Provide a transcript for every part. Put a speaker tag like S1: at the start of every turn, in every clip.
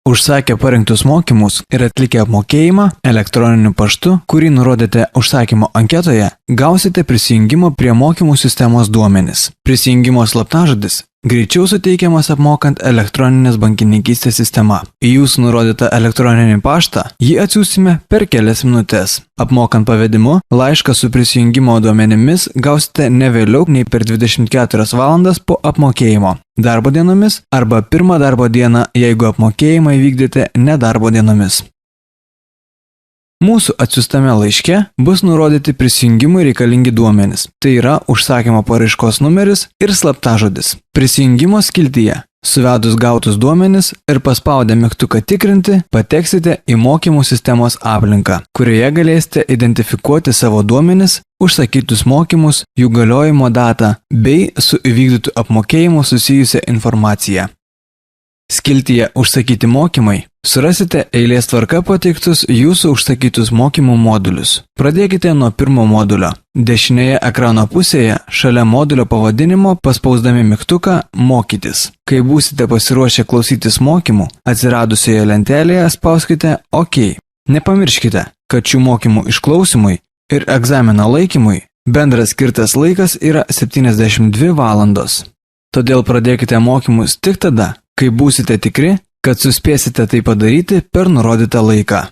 S1: Užsakę parinktus mokymus ir atlikę apmokėjimą elektroniniu paštu, kurį nurodėte užsakymo anketoje, gausite prisijungimo prie mokymų sistemos duomenis. Prisijungimo slaptažodis greičiau suteikiamas apmokant elektroninės bankininkystės sistema. Į jūsų nurodytą elektroninį paštą jį atsiųsime per kelias minutės. Apmokant pavedimu, laišką su prisijungimo duomenimis gausite ne vėliau nei per 24 valandas po apmokėjimo. Darbo dienomis arba pirmą darbo dieną, jeigu apmokėjimą įvykdėte ne darbo dienomis. Mūsų atsiųstame laiške bus nurodyti prisijungimui reikalingi duomenys. Tai yra užsakymo paraiškos numeris ir slaptažodis. Prisijungimo skiltyje suvedus gautus duomenis ir paspaudę mygtuką tikrinti, pateksite į mokymų sistemos aplinką, kurioje galėsite identifikuoti savo duomenis, užsakytus mokymus, jų galiojimo datą bei su įvykdytų apmokėjimu susijusią informaciją. Skiltyje užsakyti mokymai surasite eilės tvarka pateiktus jūsų užsakytus mokymų modulius. Pradėkite nuo pirmo modulio. Dešinėje ekrano pusėje šalia modulio pavadinimo paspausdami mygtuką Mokytis. Kai būsite pasiruošę klausytis mokymų, atsiradusioje lentelėje spauskite OK. Nepamirškite, kad šių mokymų išklausimui ir egzamino laikymui bendras skirtas laikas yra 72 valandos. Todėl pradėkite mokymus tik tada, kai būsite tikri, kad suspėsite tai padaryti per nurodytą laiką.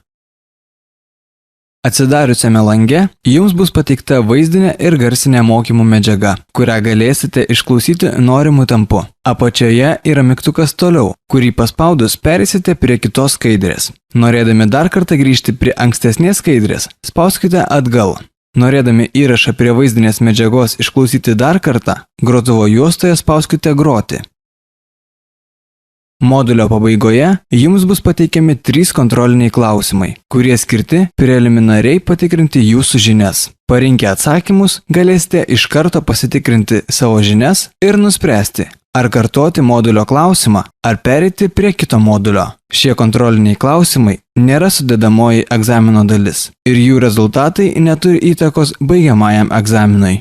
S1: Atsidariusiame lange jums bus pateikta vaizdinė ir garsinė mokymų medžiaga, kurią galėsite išklausyti norimų tempu. Apačioje yra mygtukas Toliau, kurį paspaudus pereisite prie kitos skaidrės. Norėdami dar kartą grįžti prie ankstesnės skaidrės, spauskite Atgal. Norėdami įrašą prie vaizdinės medžiagos išklausyti dar kartą, grotuvo juostoje spauskite Groti. Modulio pabaigoje jums bus pateikiami 3 kontroliniai klausimai, kurie skirti preliminariai patikrinti jūsų žinias. Parinkę atsakymus galėsite iš karto pasitikrinti savo žinias ir nuspręsti, ar kartoti modulio klausimą, ar pereiti prie kito modulio. Šie kontroliniai klausimai nėra sudedamoji egzamino dalis ir jų rezultatai neturi įtakos baigiamajam egzaminui.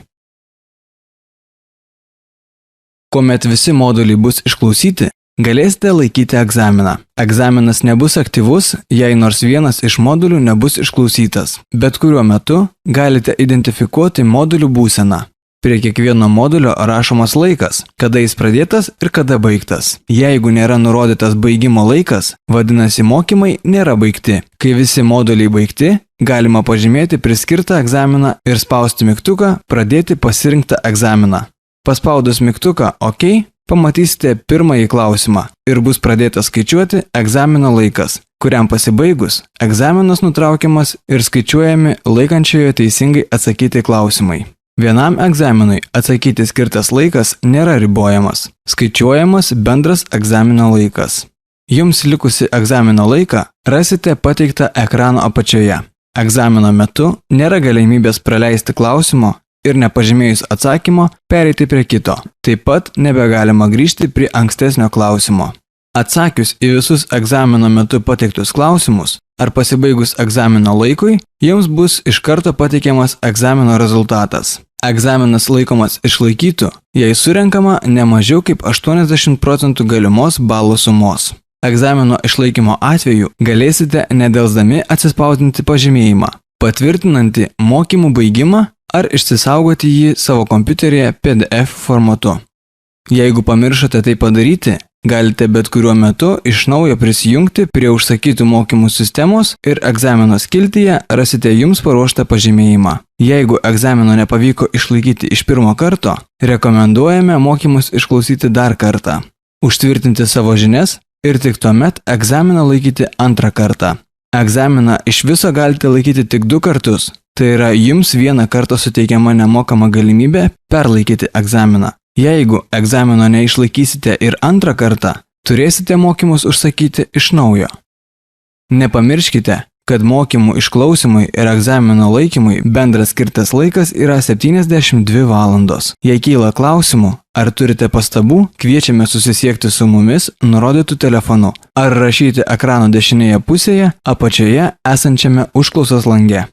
S1: Kuomet visi moduliai bus išklausyti, galėsite laikyti egzaminą. Egzaminas nebus aktyvus, jei nors vienas iš modulių nebus išklausytas. Bet kuriuo metu galite identifikuoti modulių būseną. Prie kiekvieno modulio rašomas laikas, kada jis pradėtas ir kada baigtas. Jeigu nėra nurodytas baigimo laikas, vadinasi mokymai nėra baigti. Kai visi moduliai baigti, galima pažymėti priskirtą egzaminą ir spausti mygtuką Pradėti pasirinktą egzaminą. Paspaudus mygtuką OK, pamatysite pirmąjį klausimą ir bus pradėtas skaičiuoti egzamino laikas, kuriam pasibaigus egzaminas nutraukiamas ir skaičiuojami laikančiojo teisingai atsakyti klausimai. Vienam egzaminui atsakyti skirtas laikas nėra ribojamas. Skaičiuojamas bendras egzamino laikas. Jums likusi egzamino laiką rasite pateiktą ekrano apačioje. Egzamino metu nėra galimybės praleisti klausimo ir nepažymėjus atsakymo pereiti prie kito. Taip pat nebegalima grįžti prie ankstesnio klausimo. Atsakius į visus egzamino metu pateiktus klausimus ar pasibaigus egzamino laikui, jums bus iš karto pateikiamas egzamino rezultatas. Egzaminas laikomas išlaikytų, jei surenkama ne mažiau kaip 80% galimos balų sumos. Egzamino išlaikymo atveju galėsite nedelsdami atsispausdinti pažymėjimą, patvirtinantį mokymų baigimą ar išsisaugoti jį savo kompiuteryje PDF formatu. Jeigu pamiršote tai padaryti, galite bet kuriuo metu iš naujo prisijungti prie užsakytų mokymų sistemos ir egzamino skiltyje rasite jums paruoštą pažymėjimą. Jeigu egzamino nepavyko išlaikyti iš pirmo karto, rekomenduojame mokymus išklausyti dar kartą, užtvirtinti savo žinias ir tik tuomet egzaminą laikyti antrą kartą. Egzaminą iš viso galite laikyti tik 2 kartus, tai yra jums vieną kartą suteikiama nemokama galimybė perlaikyti egzaminą. Jeigu egzamino neišlaikysite ir antrą kartą, turėsite mokymus užsakyti iš naujo. Nepamirškite, kad mokymų išklausimui ir egzamino laikymui bendras skirtas laikas yra 72 valandos. Jei kyla klausimų, ar turite pastabų, kviečiame susisiekti su mumis nurodytų telefonu ar rašyti ekrano dešinėje pusėje apačioje esančiame užklausos lange.